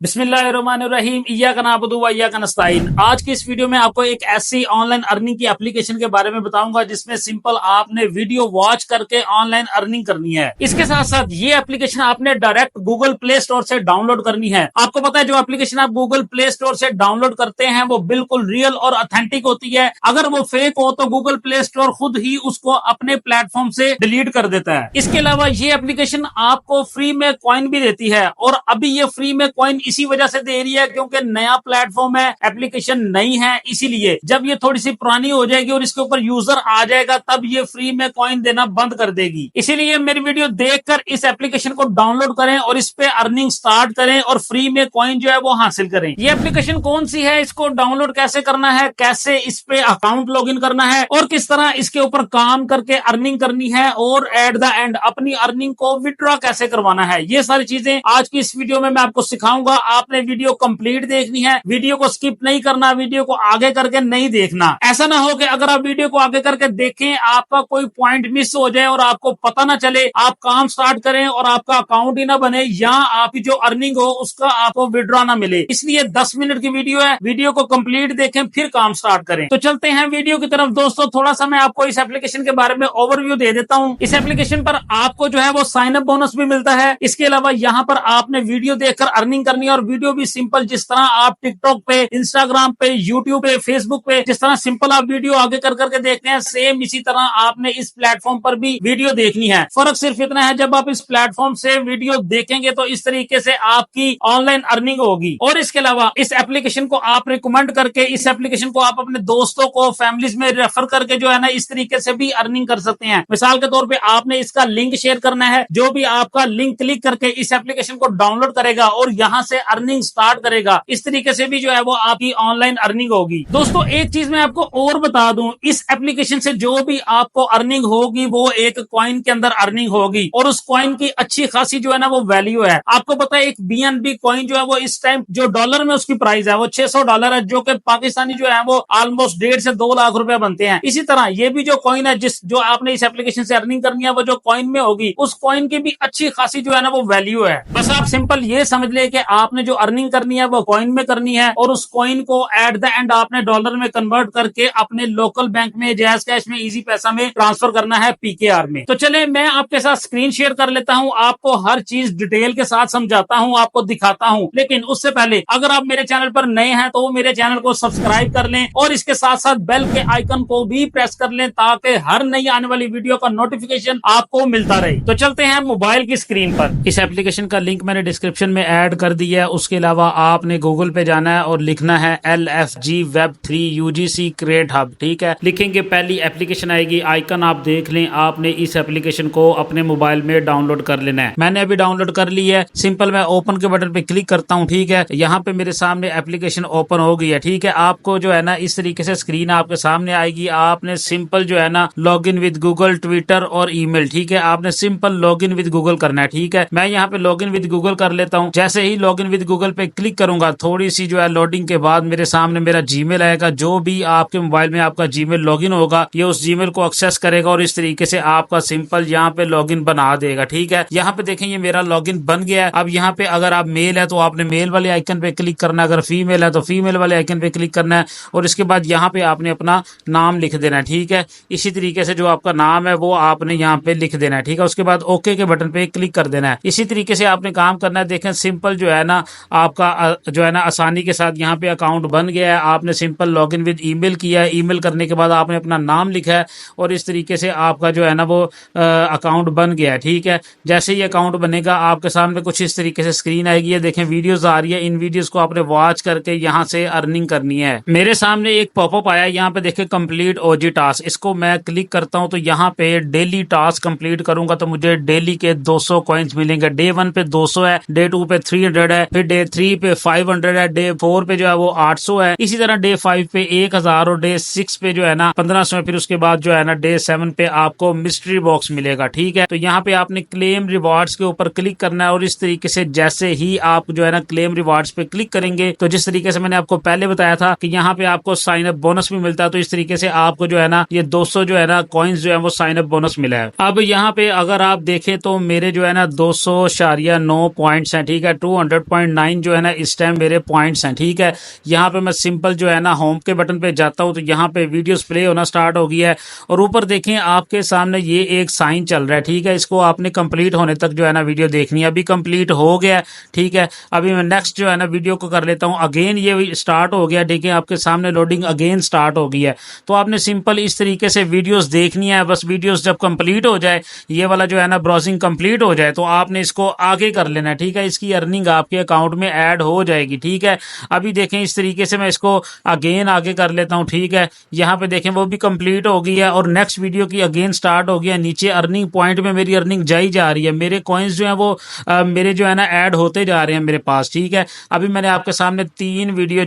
बिस्मिल्लाहिर्रहमानिर्रहीम इय्याका नअबुदु व इय्याका नस्तईन। आज की इस वीडियो में आपको एक ऐसी ऑनलाइन अर्निंग की एप्लीकेशन के बारे में बताऊंगा जिसमें सिंपल आपने वीडियो वॉच करके ऑनलाइन अर्निंग करनी है। इसके साथ साथ ये एप्लीकेशन आपने डायरेक्ट गूगल प्ले स्टोर से डाउनलोड करनी है। आपको पता है जो एप्लीकेशन आप गूगल प्ले स्टोर से डाउनलोड करते हैं वो बिल्कुल रियल और ऑथेंटिक होती है। अगर वो फेक हो तो गूगल प्ले स्टोर खुद ही उसको अपने प्लेटफॉर्म से डिलीट कर देता है। इसके अलावा ये एप्लीकेशन आपको फ्री में कॉइन भी देती है और अभी ये फ्री में कॉइन इसी वजह से दे रही है क्योंकि नया प्लेटफॉर्म है, एप्लीकेशन नई है। इसीलिए जब ये थोड़ी सी पुरानी हो जाएगी और इसके ऊपर यूजर आ जाएगा तब ये फ्री में कॉइन देना बंद कर देगी। इसीलिए मेरी वीडियो देखकर इस एप्लीकेशन को डाउनलोड करें और इस पे अर्निंग स्टार्ट करें और फ्री में कॉइन जो है वो हासिल करें। ये एप्लीकेशन कौन सी है, इसको डाउनलोड कैसे करना है, कैसे इस पे अकाउंट लॉगिन करना है और किस तरह इसके ऊपर काम करके अर्निंग करनी है और एट द एंड अपनी अर्निंग को विड्रॉ कैसे करवाना है, ये सारी चीजें आज की इस वीडियो में मैं आपको सिखाऊंगा। आपने वीडियो कंप्लीट देखनी है, वीडियो को स्किप नहीं करना, वीडियो को आगे करके नहीं देखना। ऐसा ना हो कि अगर आप वीडियो को आगे करके देखें आपका कोई पॉइंट मिस हो जाए और आपको पता ना चले, आप काम स्टार्ट करें और आपका अकाउंट ही ना बने या आपकी जो अर्निंग हो उसका आपको विड्रॉ ना मिले। इसलिए 10 मिनट की वीडियो है, वीडियो को कंप्लीट देखें फिर काम स्टार्ट करें। तो चलते हैं वीडियो की तरफ। दोस्तों थोड़ा सा मैं आपको इस एप्लीकेशन के बारे में ओवरव्यू दे देता हूँ। इस एप्लीकेशन पर आपको जो है वो साइन अप बोनस भी मिलता है। इसके अलावा यहाँ पर आपने वीडियो देखकर अर्निंग करनी है और वीडियो भी सिंपल जिस तरह आप टिकटॉक पे, इंस्टाग्राम पे, यूट्यूब पे, फेसबुक पे जिस तरह सिंपल आप वीडियो आगे कर करके देखते हैं सेम इसी तरह आपने इस प्लेटफॉर्म पर भी वीडियो देखनी है। फर्क सिर्फ इतना है जब आप इस प्लेटफॉर्म से वीडियो देखेंगे तो इस तरीके से आपकी ऑनलाइन अर्निंग होगी। और इसके अलावा इस एप्लीकेशन को आप रिकमेंड करके इस एप्लीकेशन को आप अपने दोस्तों को फैमिलीज में रेफर करके जो है ना इस तरीके से भी अर्निंग कर सकते हैं। मिसाल के तौर पे आपने इसका लिंक शेयर करना है, जो भी आपका लिंक क्लिक करके इस एप्लीकेशन को डाउनलोड करेगा और यहाँ से अर्निंग स्टार्ट करेगा, इस तरीके से भी जो है वो आपकी ऑनलाइन अर्निंग होगी। दोस्तों एक चीज मैं आपको और बता दूं, इस एप्लीकेशन से जो भी आपको अर्निंग होगी वो एक कॉइन के अंदर अर्निंग होगी और उस कॉइन की अच्छी खासी जो है ना वो वैल्यू है। आपको पता है एक BNB कॉइन जो है वो इस टाइम जो डॉलर में उसकी प्राइस है वो $600 है, जो कि पाकिस्तानी जो है वो ऑलमोस्ट 1.5 से 2 लाख रुपए बनते हैं। इसी तरह ये भी जो कॉइन है जो आपने इस एप्लीकेशन से अर्निंग करनी है वो जो कॉइन में होगी उस कॉइन की भी अच्छी खासी जो है ना वो वैल्यू है। बस आप सिंपल ये समझ ले कि आपने जो अर्निंग करनी है वो कॉइन में करनी है और उस कॉइन को एट द एंड आपने डॉलर में कन्वर्ट करके अपने लोकल बैंक में जैज कैश में इजी पैसा में ट्रांसफर करना है PKR में। तो चले मैं आपके साथ स्क्रीन शेयर कर लेता हूं, आपको हर चीज डिटेल के साथ समझाता हूं, आपको दिखाता हूं। लेकिन उससे पहले अगर आप मेरे चैनल पर नए हैं तो मेरे चैनल को सब्सक्राइब कर लें और इसके साथ साथ बेल के आइकन को भी प्रेस कर लें ताकि हर नई आने वाली वीडियो का नोटिफिकेशन आपको मिलता रहे। तो चलते हैं मोबाइल की स्क्रीन पर। इस एप्लीकेशन का लिंक मैंने डिस्क्रिप्शन में ऐड कर दिया है। उसके अलावा आपने गूगल पे जाना है और लिखना है LFG Web3 UGC create hub. ठीक है, लिखेंगे पहली एप्लीकेशन आएगी, आइकन आप देख लें। आपने इस एप्लीकेशन को अपने मोबाइल में डाउनलोड कर लेना है। मैंने अभी डाउनलोड कर ली है। सिंपल मैं ओपन के बटन पे क्लिक करता हूँ। ठीक है, यहाँ पे मेरे सामने एप्लीकेशन ओपन हो गई है। ठीक है, आपको जो है ना इस तरीके से स्क्रीन आपके सामने आएगी। आपने सिंपल जो है ना log in with Google, Twitter और ईमेल। ठीक है, आपने simple log in with Google करना है। ठीक है, मैं यहाँ पे लॉग इन विद गूगल कर लेता हूँ। जैसे ही लॉग इन विद गूगल पे क्लिक करूंगा थोड़ी सी जो है लोडिंग के बाद मेरे सामने मेरा जीमेल आएगा। जो भी आपके मोबाइल में आपका जीमेल लॉगिन होगा ये उस जीमेल को एक्सेस करेगा और इस तरीके से आपका सिंपल यहाँ पे लॉगिन बना देगा। ठीक है, यहाँ पे देखें ये मेरा लॉगिन बन गया है। अब यहाँ पे अगर आप मेल है तो आपने मेल वाले आइकन पे क्लिक करना है, अगर फीमेल है तो फीमेल वाले आइकन पे क्लिक करना है और इसके बाद यहाँ पे आपने अपना नाम लिख देना है। ठीक है, इसी तरीके से जो आपका नाम है वो आपने यहाँ पे लिख देना है। ठीक है, उसके बाद ओके के बटन पे क्लिक कर देना है। इसी तरीके से आपने काम करना है। देखें सिंपल जो है ना आपका जो है ना आसानी के साथ यहाँ पे अकाउंट बन गया है। आपने सिंपल लॉगिन विद ईमेल किया है, ईमेल करने के बाद आपने अपना नाम लिखा है और इस तरीके से आपका जो है ना वो अकाउंट बन गया है। ठीक है, जैसे ही अकाउंट बनेगा आपके सामने कुछ इस तरीके से स्क्रीन आएगी। ये देखें वीडियोस आ रही है, इन वीडियोस को आपने वॉच करके यहाँ से अर्निंग करनी है। मेरे सामने एक पॉपअप आया, यहाँ पे देखें कंप्लीट OG टास्क। इसको मैं क्लिक करता हूँ तो यहाँ पे डेली टास्क कंप्लीट करूंगा तो मुझे डेली के 200 कॉइन्स मिलेंगे। डे 1 पे 200 है, डे 2 पे 300 है, फिर डे 3 पे 500 है, डे 4 पे जो है वो 800 है, इसी तरह डे 5 पे 1000 और डे 6 पे जो है ना 1500 है। फिर उसके बाद जो है ना डे 7 पे आपको मिस्ट्री बॉक्स मिलेगा। ठीक है, तो यहाँ पे आपने क्लेम रिवार्ड्स के ऊपर क्लिक करना है और इस तरीके से जैसे ही आप जो है ना क्लेम रिवार्ड्स पे क्लिक करेंगे तो जिस तरीके से मैंने आपको पहले बताया था कि यहाँ पे आपको साइन अप बोनस भी मिलता है, तो इस तरीके से आपको जो है ना ये 200 जो है ना कॉइन्स जो है वो साइन अप बोनस मिला है। अब यहाँ पे अगर आप देखें तो मेरे जो है ना 200.9 पॉइंट्स हैं। ठीक है, 200 200.9 जो है ना इस टाइम मेरे पॉइंट्स हैं। ठीक है, यहाँ पे मैं सिंपल जो है ना होम के बटन पे जाता हूँ तो यहाँ पे वीडियोस प्ले होना स्टार्ट हो गया है और ऊपर देखें आपके सामने ये एक साइन चल रहा है। ठीक है, इसको आपने कंप्लीट होने तक जो है ना वीडियो देखनी है। अभी कंप्लीट हो गया। ठीक है, अभी मैं नेक्स्ट जो है ना वीडियो को कर लेता हूँ। अगेन ये स्टार्ट हो गया। देखिए आपके सामने लोडिंग अगेन स्टार्ट हो गई है। तो आपने सिंपल इस तरीके से वीडियोस देखनी है। बस वीडियोस जब कंप्लीट हो जाए, ये वाला जो है ना ब्राउजिंग कंप्लीट हो जाए, तो आपने इसको आगे कर लेना है। ठीक है, इसकी अर्निंग आपके अकाउंट में ऐड हो जाएगी। ठीक है, अभी देखें इस तरीके से मैं इसको अगेन आगे कर लेता हूँ। ठीक है, यहाँ पे देखें वो भी कंप्लीट हो गई है और नेक्स्ट वीडियो की अगेन स्टार्ट हो गया। नीचे अर्निंग पॉइंट में मेरी अर्निंग जाई जा रही है। मेरे कॉइन्स जो है वो मेरे जो है ना ऐड होते जा रहे हैं मेरे पास। ठीक है, अभी मैंने आपके सामने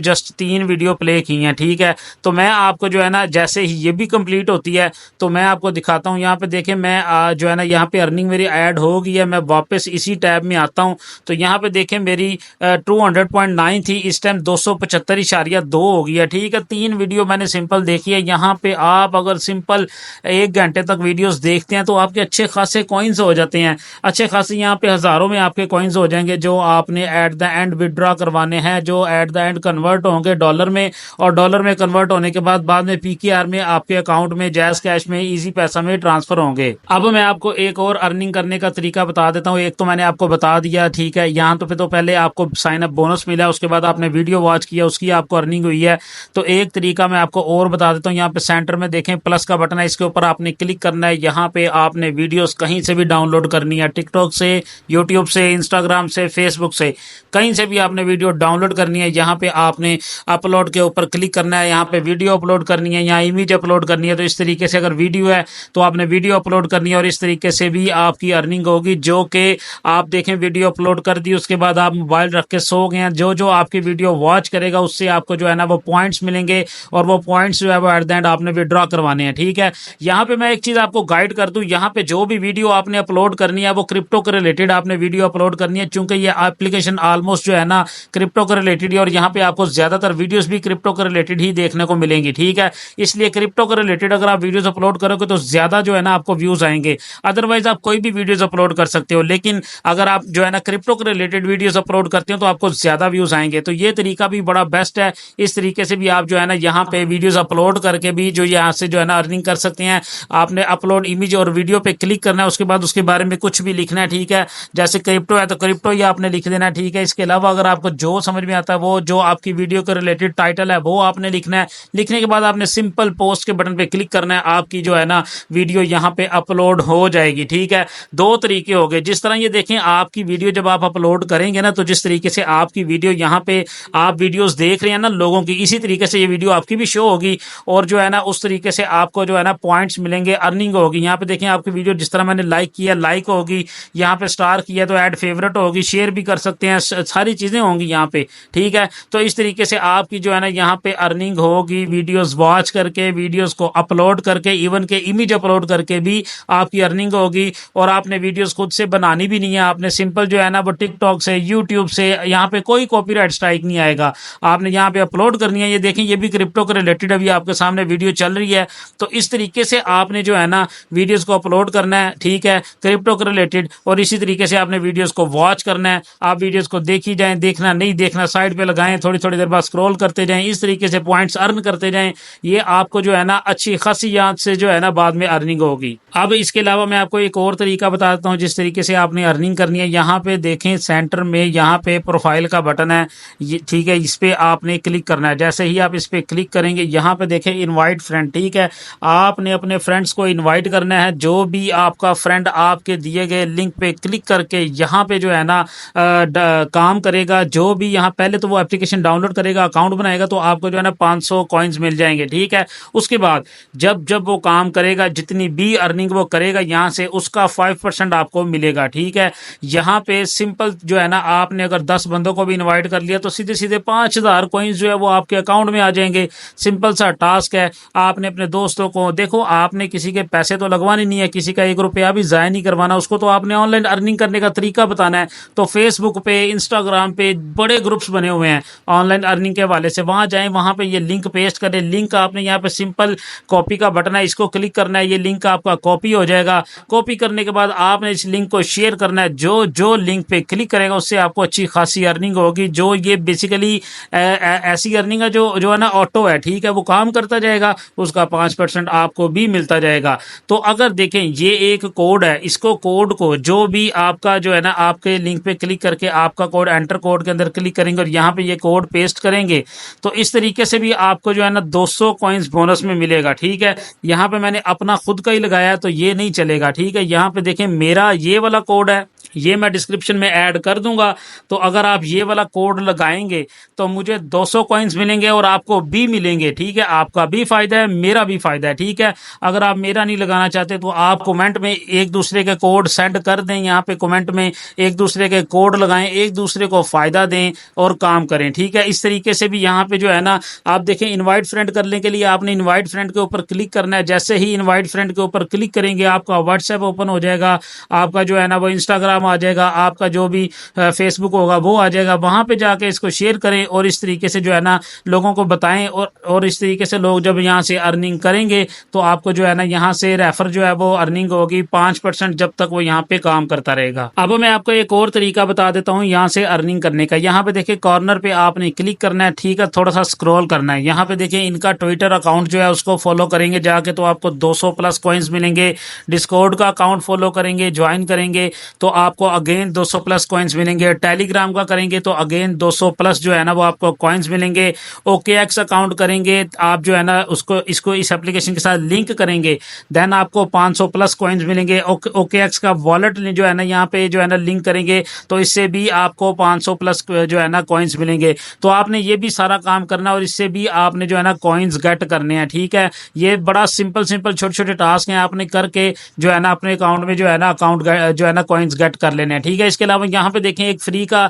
जस्ट तीन वीडियो प्ले की हैं। ठीक है, तो मैं आपको जो है ना जैसे ही ये भी कंप्लीट होती है तो मैं आपको दिखाता हूँ। यहाँ पे देखें मैं जो है ना यहाँ पे अर्निंग मेरी ऐड हो गई है। मैं वापस इसी टैब में आता हूँ तो यहाँ पे देखें मेरी 200.9 थी, इस टाइम 275.2 हो गई है। ठीक है, तीन वीडियो मैंने सिंपल देखी है। यहाँ पे आप अगर सिंपल 1 घंटे तक वीडियोस देखते हैं तो आपके अच्छे खासे कॉइन्स हो जाते हैं। अच्छे खासे यहाँ पे हज़ारों में आपके कॉइन्स हो जाएंगे जो आपने एट द एंड विड्रॉ करवाने हैं, जो एट द एंड कन्वर्ट होंगे डॉलर में और डॉलर में कन्वर्ट होने के बाद में पीकेआर में आपके अकाउंट में जैज़ कैश में इजी पैसा में ट्रांसफर होंगे। अब मैं आपको एक और अर्निंग करने का तरीका बता देता हूँ। एक तो मैंने आपको बता दिया। ठीक है, यहाँ तो पहले आपको साइन अप बोनस मिला, उसके बाद आपने वीडियो वॉच किया, उसकी आपको अर्निंग हुई है। तो एक तरीका मैं आपको और बता देता हूँ। यहाँ पे सेंटर में देखें प्लस का बटन है, इसके ऊपर आपने क्लिक करना है। यहाँ पे आपने वीडियोस कहीं से भी डाउनलोड करनी है, टिकटॉक से, यूट्यूब से, इंस्टाग्राम से, फेसबुक से, कहीं से भी आपने वीडियो डाउनलोड करनी है। यहाँ पे आपने अपलोड के ऊपर क्लिक करना है, यहाँ पे वीडियो अपलोड करनी है, यहाँ इमेज अपलोड करनी है। तो इस तरीके से अगर वीडियो है तो आपने वीडियो अपलोड करनी है और इस तरीके से भी आपकी अर्निंग होगी। जो कि आप देखें वीडियो अपलोड कर दी, उसके बाद आप मोबाइल रख के सो गए हैं, जो जो आपकी वीडियो वॉच करेगा उससे आपको जो है ना वो पॉइंट्स मिलेंगे और वो पॉइंट्स जो है वो एट द एंड आपने विड्रॉ करवाने हैं। ठीक है, यहाँ पे मैं एक चीज आपको गाइड कर दूं, यहाँ पे जो भी वीडियो आपने अपलोड करनी है वो क्रिप्टो के रिलेटेड आपने वीडियो अपलोड करनी है, क्योंकि ये एप्लीकेशन ऑलमोस्ट जो है ना क्रिप्टो के रिलेटेड है और यहाँ पे आपको ज्यादातर वीडियोस भी क्रिप्टो के रिलेटेड ही देखने को मिलेंगी। ठीक है, इसलिए क्रिप्टो के रिलेटेड अगर आप वीडियोस अपलोड करोगे तो ज्यादा जो है ना आपको व्यूज आएंगे। अदरवाइज आप कोई भी वीडियोस अपलोड कर सकते हो, लेकिन अगर आप जो है ना क्रिप्टो के रिलेटेड वीडियोस अपलोड करते हो तो आपको ज्यादा व्यूज आएंगे। तो ये तरीका भी बड़ा बेस्ट है। इस तरीके से भी आप जो है ना यहाँ पे वीडियोस अपलोड करके भी जो यहाँ से जो है ना अर्निंग कर सकते हैं। आपने अपलोड इमेज और वीडियो पे क्लिक करना है, उसके बाद उसके बारे में कुछ भी लिखना है। ठीक है, जैसे क्रिप्टो है तो क्रिप्टो ही आपने लिख देना है। ठीक है, इसके अलावा अगर आपको जो समझ में आता है वो जो आपकी वीडियो के रिलेटेड टाइटल है वो आपने लिखना है। लिखने के बाद आपने सिंपल पोस्ट के बटन पे क्लिक करना है, आपकी जो है ना वीडियो यहाँ पे अपलोड हो जाएगी। ठीक है, दो तरीके हो गए। जिस तरह ये देखें आपकी वीडियो जब आप अपलोड करेंगे ना, तो जिस तरीके से आपकी वीडियो यहाँ पे आप वीडियोस देख रहे हैं ना लोगों की, इसी तरीके से ये वीडियो आपकी भी शो होगी और जो है ना उस तरीके से आपको जो है ना पॉइंट्स मिलेंगे, अर्निंग होगी। यहाँ पे देखें आपकी वीडियो जिस तरह मैंने लाइक किया लाइक होगी, यहाँ पे स्टार किया तो ऐड फेवरेट होगी, शेयर भी कर सकते हैं, सारी चीजें होंगी यहाँ पे। ठीक है, तो इस तरीके से आपकी जो है ना यहाँ पे अर्निंग होगी वीडियोस वॉच करके, वीडियोस को अपलोड करके, इवन के इमेज अपलोड करके भी आपकी अर्निंग होगी। और आपने वीडियोस खुद से बनानी भी नहीं है, आपने सिंपल जो है ना वो टिकटॉक से, यूट्यूब से, यहाँ पे कोई कॉपीराइट स्ट्राइक नहीं आएगा, आपने यहाँ पे अपलोड करनी है। ये देखें ये भी क्रिप्टो के रिलेटेड अभी आपके सामने वीडियो चल रही है। तो इस तरीके से आपने जो है ना वीडियोस को अपलोड करना है। ठीक है, क्रिप्टो के रिलेटेड, और इसी तरीके से आपने वीडियोस को वॉच करना है। आप वीडियोस को देखी जाएं, देखना नहीं देखना साइड पे लगाएं, थोड़ी थोड़ी देर बाद स्क्रॉल करते जाएं, इस तरीके से पॉइंट्स अर्न करते जाएं। ये आपको जो है ना अच्छी खासी याद से जो है ना बाद में अर्निंग होगी। अब इसके अलावा मैं आपको एक और तरीका बताता हूँ जिस तरीके से आपने अर्निंग करनी है। यहाँ पे देखें सेंटर में यहाँ पे प्रोफाइल का बटन है, ये ठीक है, इस पे आपने क्लिक करना है। जैसे ही आप इस पे क्लिक करेंगे यहाँ पे देखें इनवाइट फ्रेंड। ठीक है, आपने अपने फ्रेंड्स को इनवाइट करना है। जो भी आपका फ्रेंड आपके दिए गए लिंक पे क्लिक करके यहाँ पे जो है ना काम करेगा, जो भी यहाँ पहले तो वो एप्लीकेशन डाउनलोड करेगा, अकाउंट बनाएगा, तो आपको जो है ना 500 कॉइन्स मिल जाएंगे। ठीक है, उसके बाद जब जब वो काम करेगा, जितनी भी अर्निंग वो करेगा यहाँ से उसका 5% आपको मिलेगा। ठीक है, यहाँ पे सिंपल जो है ना आपने अगर 10 बंदों को भी इनवाइट कर लिया तो सीधे सीधे 5000 कॉइन्स जो है वो आपके अकाउंट में आ जाएंगे। सिंपल सा टास्क है। आपने अपने दोस्तों को, देखो आपने किसी के पैसे तो लगवाने नहीं है, किसी का 1 रुपया भी जाया नहीं करवाना, उसको तो आपने ऑनलाइन अर्निंग करने का तरीका बताना है। तो फेसबुक पे, इंस्टाग्राम पे बड़े ग्रुप्स बने हुए हैं ऑनलाइन अर्निंग के हवाले से, वहां जाएं, वहां पे ये लिंक पेस्ट करें। लिंक आपने यहाँ पे सिंपल कॉपी का बटन है, इसको क्लिक करना है, ये लिंक आपका कॉपी हो जाएगा। कॉपी करने के बाद आपने इस लिंक को शेयर करना है। जो जो लिंक पे क्लिक करेगा उससे आपको आपको अच्छी खासी अर्निंग होगी। जो ये बेसिकली ऐसी अर्निंग है जो जो है ना ऑटो है, ठीक है, वो काम करता जाएगा, उसका 5% आपको भी मिलता जाएगा। तो अगर देखें ये एक कोड है, इसको कोड को जो भी आपका जो है ना आपके लिंक पे क्लिक करके आपका कोड एंटर कोड के अंदर क्लिक करेंगे और यहाँ पे ये कोड पेस्ट करेंगे तो इस तरीके से भी आपको जो है ना 200 कॉइन्स बोनस में मिलेगा, ठीक है। यहाँ पे मैंने अपना खुद का ही लगाया तो ये नहीं चलेगा, ठीक है। यहाँ पे देखें मेरा ये वाला कोड है, ये मैं डिस्क्रिप्शन में ऐड कर दूंगा। तो अगर आप ये वाला कोड लगाएंगे तो मुझे 200 कॉइन्स मिलेंगे और आपको भी मिलेंगे, ठीक है। आपका भी फायदा है, मेरा भी फायदा है, ठीक है। अगर आप मेरा नहीं लगाना चाहते तो आप कमेंट में एक दूसरे के कोड सेंड कर दें, यहाँ पे कमेंट में एक दूसरे के कोड लगाएं, एक दूसरे को फायदा दें और काम करें, ठीक है। इस तरीके से भी यहाँ पे जो है ना आप देखें इनवाइट फ्रेंड करने के लिए आपने इनवाइट फ्रेंड के ऊपर क्लिक करना है। जैसे ही इनवाइट फ्रेंड के ऊपर क्लिक करेंगे आपका व्हाट्सएप ओपन हो जाएगा, आपका जो है ना वो इंस्टाग्राम आ जाएगा, आपका जो भी फेसबुक होगा वो आ जाएगा। वहां पे जाके इसको शेयर करें और इस तरीके से जो है ना लोगों को बताएं और इस तरीके से लोग जब यहाँ से अर्निंग करेंगे तो आपको जो है ना यहाँ से रेफर जो है वो अर्निंग होगी 5% जब तक वो यहाँ पे काम करता रहेगा। अब मैं आपको एक और तरीका बता देता हूँ यहाँ से अर्निंग करने का। यहाँ पे देखिए कॉर्नर पे आपने क्लिक करना है, ठीक है, थोड़ा सा स्क्रॉल करना है। यहाँ पे देखिए इनका ट्विटर अकाउंट जो है उसको फॉलो करेंगे जाके तो आपको 200 प्लस कॉइन्स मिलेंगे। डिस्कॉर्ड का अकाउंट फॉलो करेंगे, ज्वाइन करेंगे तो आपको अगेन 200 प्लस कॉइन्स मिलेंगे। टेलीग्राम का करेंगे तो अगेन 200 प्लस जो है ना वो आपको कॉइन्स मिलेंगे। OKX अकाउंट करेंगे आप जो है ना उसको इसको इस एप्लीकेशन के साथ लिंक करेंगे देन आपको 500 प्लस कॉइन्स मिलेंगे। OKX का वॉलेट जो है ना यहाँ पे जो है ना लिंक करेंगे तो इससे भी आपको 500 प्लस जो है ना कॉइन्स मिलेंगे। तो आपने ये भी सारा काम करना और इससे भी आपने जो है ना कॉइन्स गेट करने हैं, ठीक है। ये बड़ा सिंपल छोटे छोटे टास्क हैं, आपने करके जो है ना अपने अकाउंट में जो है ना अकाउंट जो है ना कॉइन्स गेट कर लेने हैं, ठीक है। इसके अलावा यहाँ पे देखें एक फ्री का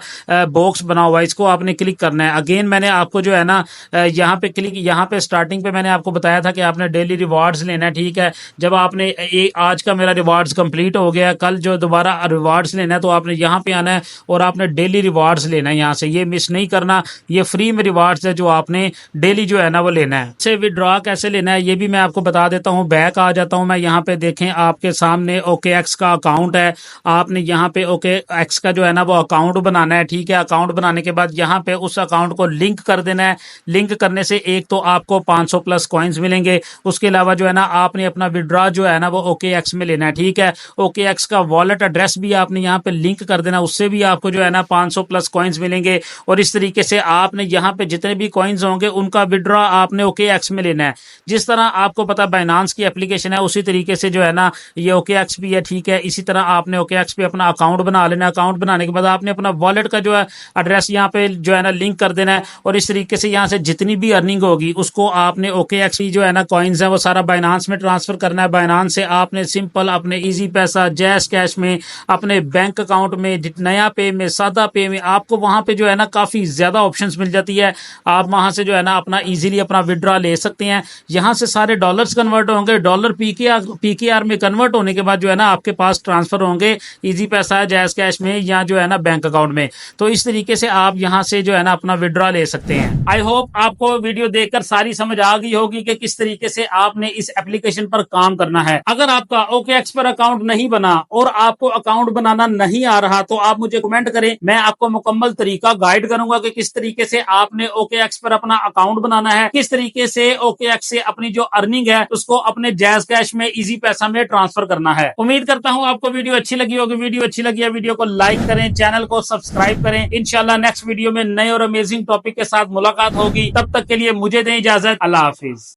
बॉक्स बना हुआ है, इसको आपने क्लिक करना है। अगेन मैंने आपको जो है ना यहाँ पे क्लिक, यहाँ पे स्टार्टिंग पे मैंने आपको बताया था कि आपने डेली रिवार्ड्स लेना है, ठीक है। जब आपने आज का मेरा रिवार्ड्स कंप्लीट हो गया, कल जो दोबारा रिवार्ड्स लेना है तो आपने यहाँ पे आना है और आपने डेली रिवार्ड्स लेना है। यहाँ से ये मिस नहीं करना, ये फ्री में रिवार्ड्स है जो आपने डेली जो है ना वो लेना है। इसे विड्रॉ कैसे लेना है ये भी मैं आपको बता देता हूँ। बैक आ जाता हूँ मैं, यहाँ पे देखें आपके सामने OKX का अकाउंट है। आपने यहाँ पे OKX का जो है ना वो अकाउंट बनाना है, ठीक है। अकाउंट बनाने के बाद यहाँ पे उस अकाउंट को लिंक कर देना है। लिंक करने से एक तो आपको 500 प्लस कॉइन्स मिलेंगे, उसके अलावा जो है ना आपने अपना विड्रॉ जो है ना वो OKX में लेना है, ठीक है। OKX का वॉलेट एड्रेस भी आपने यहाँ पे लिंक कर देना, उससे भी आपको जो है ना 500 प्लस कॉइन्स मिलेंगे। और इस तरीके से आपने यहाँ पे जितने भी कॉइन्स होंगे उनका विड्रॉ आपने OKX में लेना है। जिस तरह आपको पता बाइनांस की एप्लीकेशन है उसी तरीके से जो है ना ये OKX भी है, ठीक है। इसी तरह आपने OKX पे अपना अकाउंट बना लेना। अकाउंट बनाने के बाद आपने अपना वॉलेट का जो है एड्रेस यहाँ पे जो है ना लिंक कर देना है और इस तरीके से यहाँ से जितनी भी अर्निंग होगी उसको आपने OKX जो है ना कॉइन्स है वो सारा बाइनांस में ट्रांसफर करना है। बाइनांस से आपने सिंपल अपने इजी पैसा, जैस कैश में, अपने बैंक अकाउंट में, नया पे में, सादा पे में, आपको वहां पे जो है ना काफी ज्यादा ऑप्शंस मिल जाती है। आप वहां से जो है ना अपना इजीली अपना विड्रॉ ले सकते हैं। यहाँ से सारे डॉलर्स कन्वर्ट होंगे, डॉलर PKR में कन्वर्ट होने के बाद जो है ना आपके पास ट्रांसफर होंगे इजी पैसा, जैस कैश में या जो है ना बैंक अकाउंट में। तो इस तरीके से आप यहाँ से जो है ना अपना विड्रॉ ले सकते हैं। आई होप आपको वीडियो देखकर सारी समझ आ गई होगी कि किस तरीके से आपने इस एप्लीकेशन पर काम करना है। अगर आपका OKX पर अकाउंट नहीं बना और आपको अकाउंट बनाना नहीं आ रहा तो आप मुझे कमेंट करें, मैं आपको मुकम्मल तरीका गाइड करूंगा कि किस तरीके से आपने OKX पर अपना अकाउंट बनाना है, किस तरीके से OKX से अपनी जो अर्निंग है उसको अपने जैज कैश में, इजी पैसा में ट्रांसफर करना है। उम्मीद करता हूं आपको वीडियो अच्छी लगी होगी। वीडियो अच्छी लगी है वीडियो को लाइक करें, चैनल को सब्सक्राइब करें। इंशाल्लाह नेक्स्ट वीडियो में नए और अमेजिंग टॉपिक के साथ मुलाकात होगी। तब तक के लिए मुझे दें इजाजत। अल्लाह हाफिज।